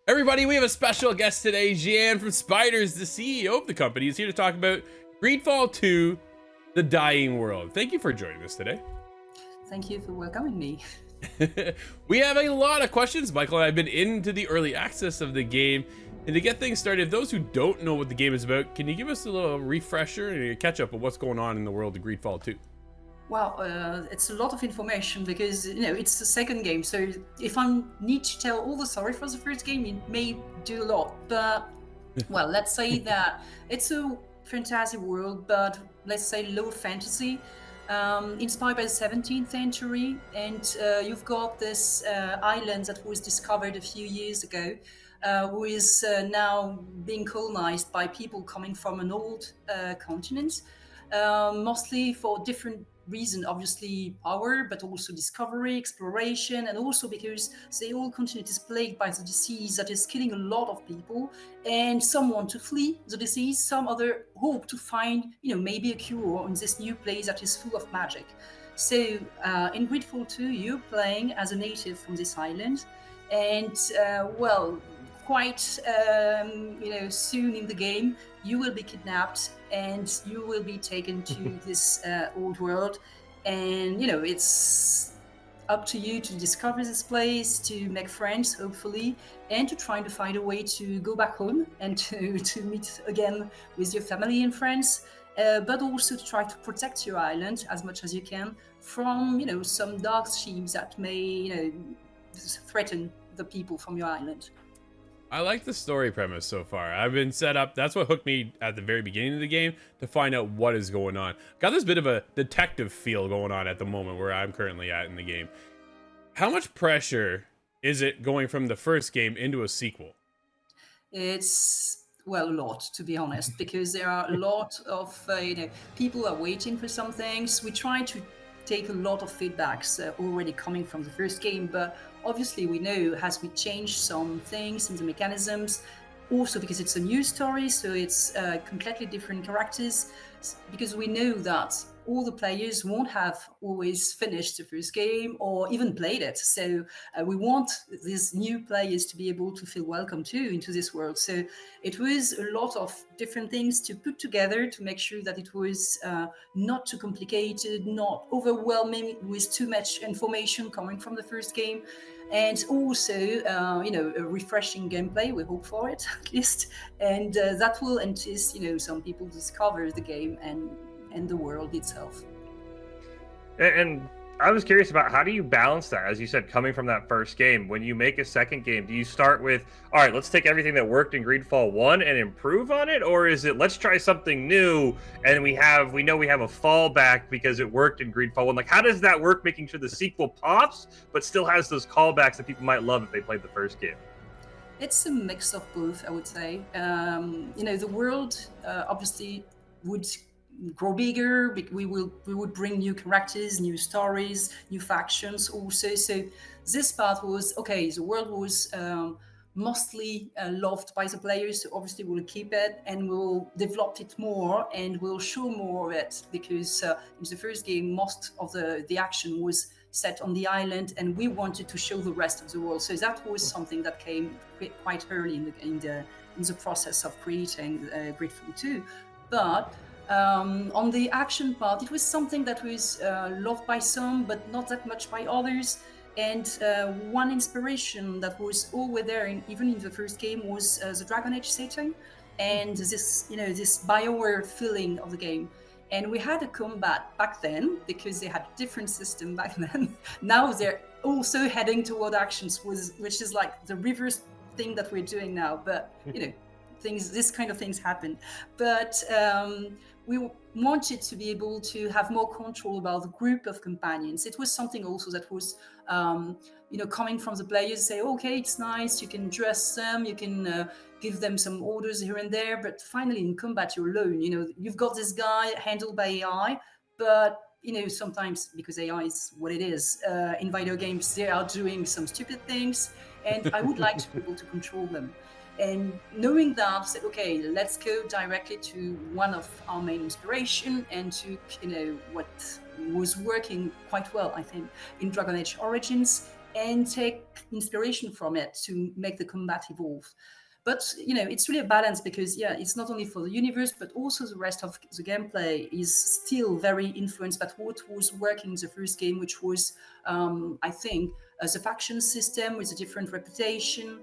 Everybody, we have a special guest today. Jehanne from Spiders, the CEO of the company, is here to talk about Greedfall 2, The Dying World. Thank you for joining us today. Thank you for welcoming me. We have a lot of questions. Michael and I have been into the early access of the game. And to get things started, those who don't know what the game is about, can you give us a little refresher and a catch up of what's going on in the world of Greedfall 2? Well, it's a lot of information because it's the second game. So if I need to tell all the story for the first game, it may do a lot. But well, let's say that it's a fantasy world, but let's say low fantasy, inspired by the 17th century. And you've got this island that was discovered a few years ago, who is now being colonized by people coming from an old continent, mostly for different reason, obviously power, but also discovery, exploration, and also because the whole continent is plagued by the disease that is killing a lot of people, and some want to flee the disease, some other hope to find maybe a cure in this new place that is full of magic. So in Greedfall 2 you're playing as a native from this island, and well, quite soon in the game you will be kidnapped and you will be taken to this old world, and it's up to you to discover this place, to make friends hopefully, and to try to find a way to go back home and to meet again with your family and friends, but also to try to protect your island as much as you can from some dark schemes that may threaten the people from your island. I like the story premise so far. I've been set up. That's what hooked me at the very beginning of the game, to find out what is going on. Got this bit of a detective feel going on at the moment where I'm currently at in the game. How much pressure is it going from the first game into a sequel? It's, well, a lot, to be honest, because there are a lot of people are waiting for some things. We try to take a lot of feedbacks already coming from the first game, but obviously we know as we change some things in the mechanisms, also because it's a new story, so it's completely different characters, because we know that all the players won't have always finished the first game or even played it. So we want these new players to be able to feel welcome too into this world. So it was a lot of different things to put together to make sure that it was not too complicated, not overwhelming with too much information coming from the first game, and also a refreshing gameplay. We hope for it at least, and that will entice some people to discover the game and the world itself. And I was curious about, how do you balance that, as you said, coming from that first game? When you make a second game, do you start with, all right, let's take everything that worked in Greedfall 1 and improve on it? Or is it, let's try something new and we know we have a fallback because it worked in Greedfall 1? Like, how does that work, making sure the sequel pops but still has those callbacks that people might love if they played the first game? It's a mix of both, I would say. The world obviously would grow bigger. We would bring new characters, new stories, new factions also. So this part was okay. The world was mostly loved by the players, so obviously we'll keep it and we'll develop it more and we'll show more of it, because in the first game most of the action was set on the island and we wanted to show the rest of the world. So that was something that came quite early in the process of creating Greedfall 2. But on the action part, it was something that was loved by some, but not that much by others. And one inspiration that was always there, even in the first game, was the Dragon Age setting and this BioWare feeling of the game. And we had a combat back then because they had a different system back then. Now they're also heading toward actions, which is like the reverse thing that we're doing now. But this kind of things happen. But we wanted to be able to have more control about the group of companions. It was something also that was, coming from the players, say, okay, it's nice, you can dress them, you can give them some orders here and there, but finally in combat you're alone. You've got this guy handled by AI, but sometimes, because AI is what it is, in video games, they are doing some stupid things, and I would like to be able to control them. And knowing that, I said, okay, let's go directly to one of our main inspiration and to what was working quite well, I think, in Dragon Age Origins, and take inspiration from it to make the combat evolve. But it's really a balance, because it's not only for the universe, but also the rest of the gameplay is still very influenced by what was working in the first game, which was I think the faction system with a different reputation,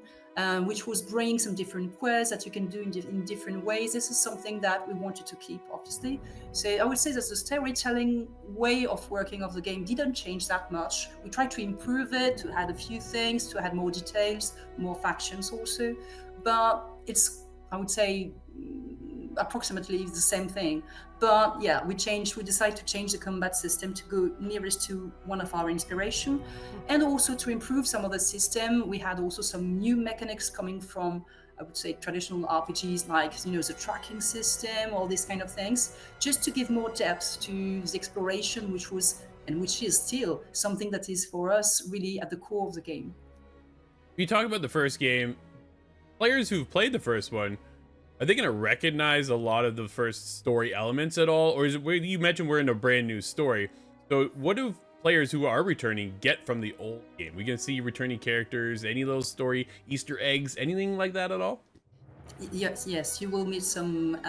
which was bringing some different quests that you can do in different ways. This is something that we wanted to keep, obviously. So I would say that the storytelling way of working of the game didn't change that much. We tried to improve it, to add a few things, to add more details, more factions also. But it's, I would say, approximately the same thing. But we decided to change the combat system to go nearest to one of our inspiration, and also to improve some of the system. We had also some new mechanics coming from, I would say, traditional RPGs, like the tracking system, all these kind of things, just to give more depth to the exploration, which was, and which is still, something that is for us really at the core of the game. You talk about the first game. Players who've played the first one, are they going to recognize a lot of the first story elements at all? Or is it, you mentioned we're in a brand new story. So what do players who are returning get from the old game? We can see returning characters, any little story, Easter eggs, anything like that at all? Yes, you will meet some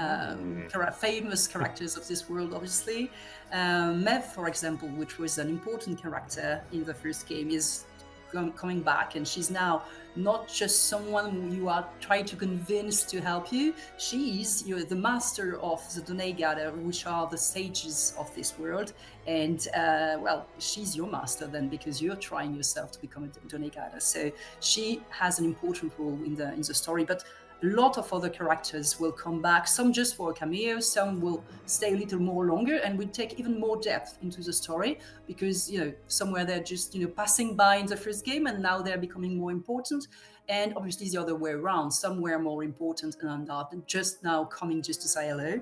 famous characters of this world, obviously. Mev, for example, which was an important character in the first game, is coming back, and she's now not just someone you are trying to convince to help you. She's the master of the Doneigada, which are the sages of this world, and she's your master then, because you're trying yourself to become a Doneigada. So she has an important role in the story. But a lot of other characters will come back, some just for a cameo, some will stay a little more longer and will take even more depth into the story, because somewhere they're just passing by in the first game and now they're becoming more important. And obviously the other way around, some were more important and are just now coming just to say hello.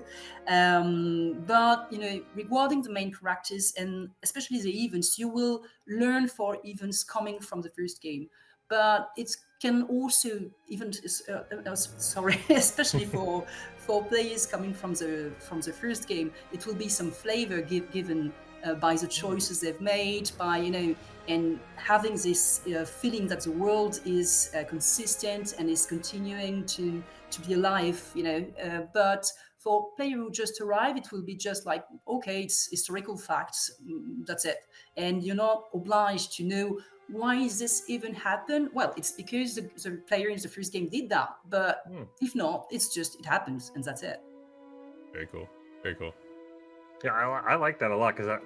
But regarding the main characters, and especially the events, you will learn for events coming from the first game, but it can also especially for players coming from the first game, it will be some flavor given by the choices they've made, by and having this feeling that the world is consistent and is continuing to be alive. But for player who just arrive, it will be just like, okay, it's historical facts, that's it, and you're not obliged to know why is this even happen. Well, it's because the player in the first game did that, but if not, it's just it happens and that's it. Very cool. Very cool. Yeah, I like that a lot, because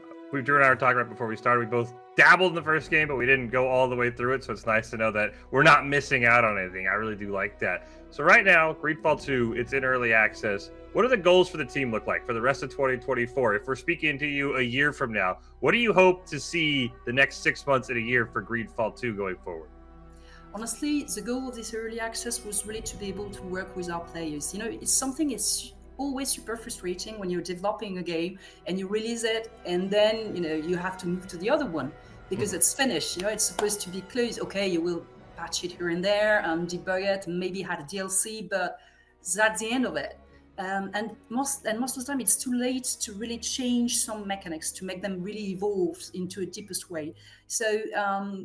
Drew and I were talking about before we started, we both dabbled in the first game, but we didn't go all the way through it, so it's nice to know that we're not missing out on anything. I really do like that. So right now, Greedfall 2, it's in early access. What do the goals for the team look like for the rest of 2024? If we're speaking to you a year from now, what do you hope to see the next 6 months and a year for Greedfall 2 going forward? Honestly, the goal of this early access was really to be able to work with our players. It's something it's always super frustrating when you're developing a game and you release it, and then you have to move to the other one because it's finished. It's supposed to be closed. Okay, you will patch it here and there and debug it, and maybe had a DLC, but that's the end of it. And most of the time, it's too late to really change some mechanics to make them really evolve into a deepest way. So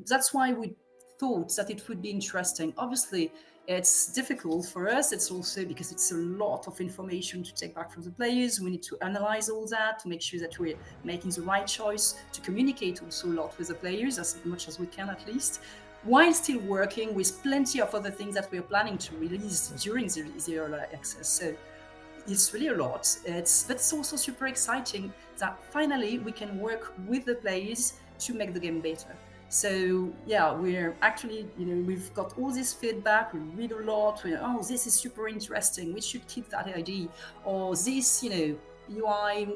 that's why we thought that it would be interesting. Obviously, it's difficult for us. It's also because it's a lot of information to take back from the players. We need to analyze all that to make sure that we're making the right choice, to communicate also a lot with the players, as much as we can at least, while still working with plenty of other things that we're planning to release during the early access. So it's really a lot. But it's also super exciting that finally we can work with the players to make the game better. So yeah, we're actually, we've got all this feedback. We read a lot. This is super interesting. We should keep that idea. Or this, UI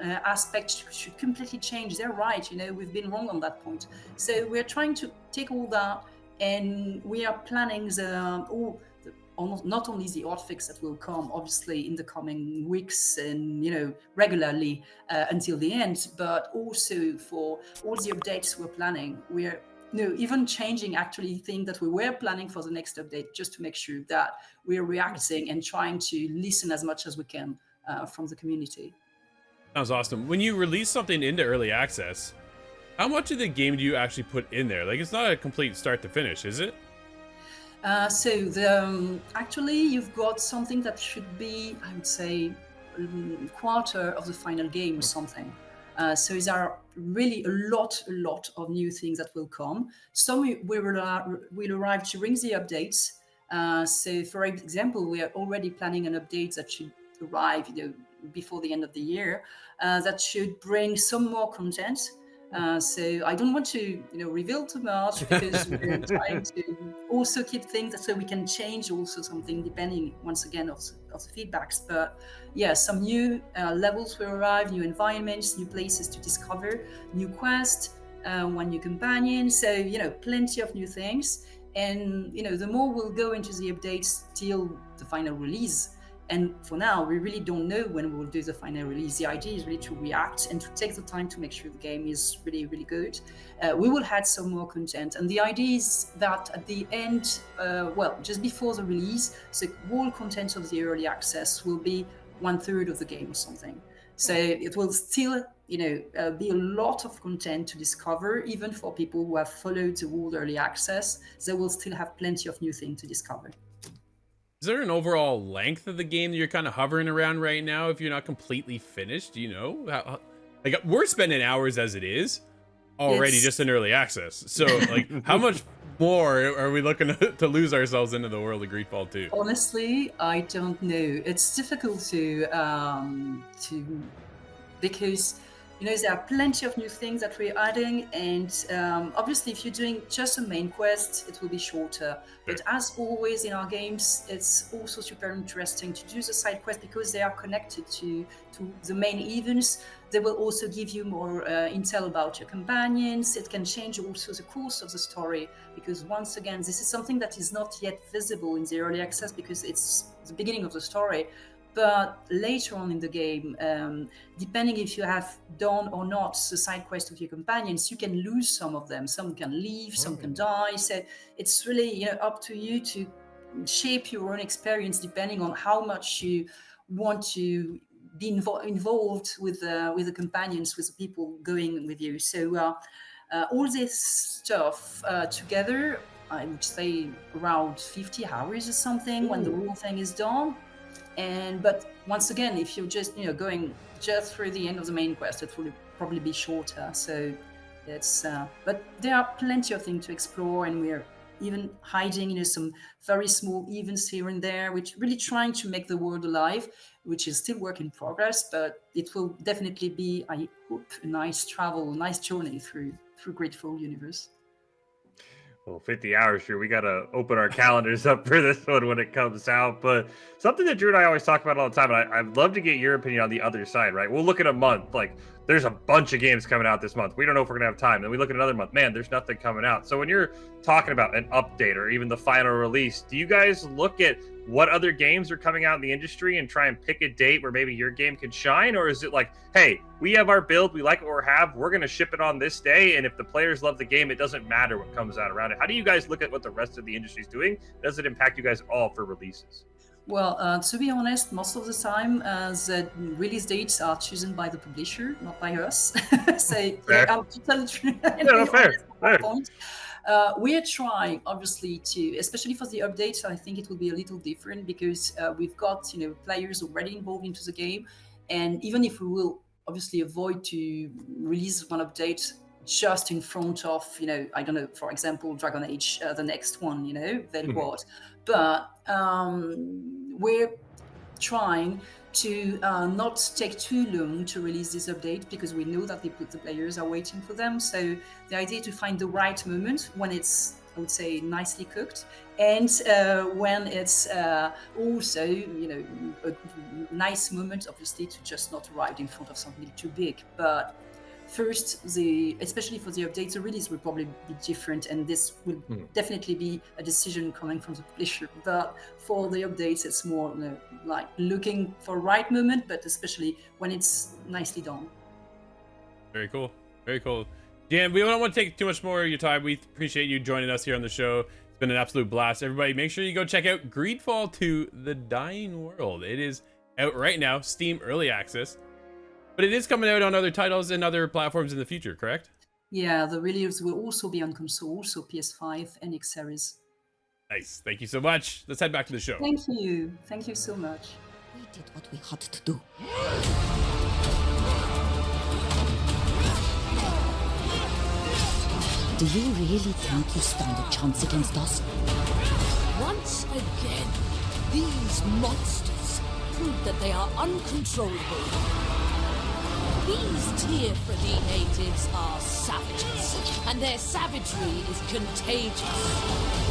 aspect should completely change. They're right. We've been wrong on that point. So we're trying to take all that, and we are planning not only the hotfix that will come, obviously, in the coming weeks and, regularly until the end, but also for all the updates we're planning. We're even changing actually things that we were planning for the next update, just to make sure that we're reacting and trying to listen as much as we can from the community. Sounds awesome. When you release something into early access, How much of the game do you actually put in there? Like, it's not a complete start to finish, is it? Actually, you've got something that should be, I would say, quarter of the final game or something. So there are really a lot of new things that will come. Some will arrive during the updates. So, for example, we are already planning an update that should arrive, before the end of the year. That should bring some more content. So I don't want to, reveal too much because we're trying to also keep things so we can change also something depending once again of the feedbacks. But yeah, some new levels will arrive, new environments, new places to discover, new quests, one new companion. So plenty of new things. And the more we'll go into the updates till the final release. And for now, we really don't know when we will do the final release. The idea is really to react and to take the time to make sure the game is really, really good. We will add some more content. And the idea is that at the end, just before the release, the whole content of the early access will be 1/3 of the game or something. So it will still, be a lot of content to discover, even for people who have followed the whole early access. They will still have plenty of new things to discover. Is there an overall length of the game that you're kind of hovering around right now if you're not completely finished? Do you know? Like, we're spending hours as it is already just in early access. So, like, how much more are we looking to lose ourselves into the world of Greedfall 2? Honestly, I don't know. It's difficult to because there are plenty of new things that we're adding, and obviously if you're doing just a main quest, it will be shorter. But as always in our games, it's also super interesting to do the side quests because they are connected to the main events. They will also give you more intel about your companions. It can change also the course of the story because once again, this is something that is not yet visible in the early access because it's the beginning of the story. But later on in the game, depending if you have done or not the side quest of your companions, you can lose some of them. Some can leave, some can die. So it's really up to you to shape your own experience depending on how much you want to be involved with the companions, with the people going with you. So all this stuff together, I would say around 50 hours or something when the whole thing is done. But once again, if you're just going just through the end of the main quest, it will probably be shorter. So it's but there are plenty of things to explore, and we're even hiding some very small events here and there, which really trying to make the world alive, which is still work in progress. But it will definitely be, I hope, a nice travel, a nice journey through Greedfall universe. Well, 50 hours, sure. We got to open our calendars up for this one when it comes out. But something that Drew and I always talk about all the time, and I'd love to get your opinion on the other side, right? We'll look at a month. Like, there's a bunch of games coming out this month. We don't know if we're going to have time. Then we look at another month. Man, there's nothing coming out. So when you're talking about an update or even the final release, do you guys look at what other games are coming out in the industry and try and pick a date where maybe your game can shine? Or is it like, hey, we have our build, we like what we have, we're going to ship it on this day, and if the players love the game, it doesn't matter what comes out around it? How do you guys look at what the rest of the industry is doing? Does it impact you guys all for releases? Well, to be honest, most of the time, the release dates are chosen by the publisher, not by us. So, yeah, I'm totally true. Fair. Point. We are trying, obviously, to, especially for the updates, I think it will be a little different because we've got, players already involved into the game. And even if we will obviously avoid to release one update just in front of, I don't know, for example, Dragon Age, the next one, very what. But we're trying to not take too long to release this update because we know that the players are waiting for them. So the idea is to find the right moment when it's, I would say, nicely cooked, and when it's also, a nice moment, obviously, to just not arrive in front of something too big. But first, especially for the updates, the release will probably be different, and this will definitely be a decision coming from the publisher. But for the updates, it's more like looking for right moment, but especially when it's nicely done. Very cool. Very cool. Jehanne, we don't want to take too much more of your time. We appreciate you joining us here on the show. It's been an absolute blast. Everybody, make sure you go check out Greedfall 2: The Dying World. It is out right now, Steam Early Access. But it is coming out on other titles and other platforms in the future, correct? Yeah, the release will also be on console, so PS5 and X series. Nice. Thank you so much. Let's head back to the show. Thank you. Thank you so much. We did what we had to do. Do you really think you stand a chance against us? Once again, these monsters prove that they are uncontrollable. These Tier 3 natives are savages, and their savagery is contagious.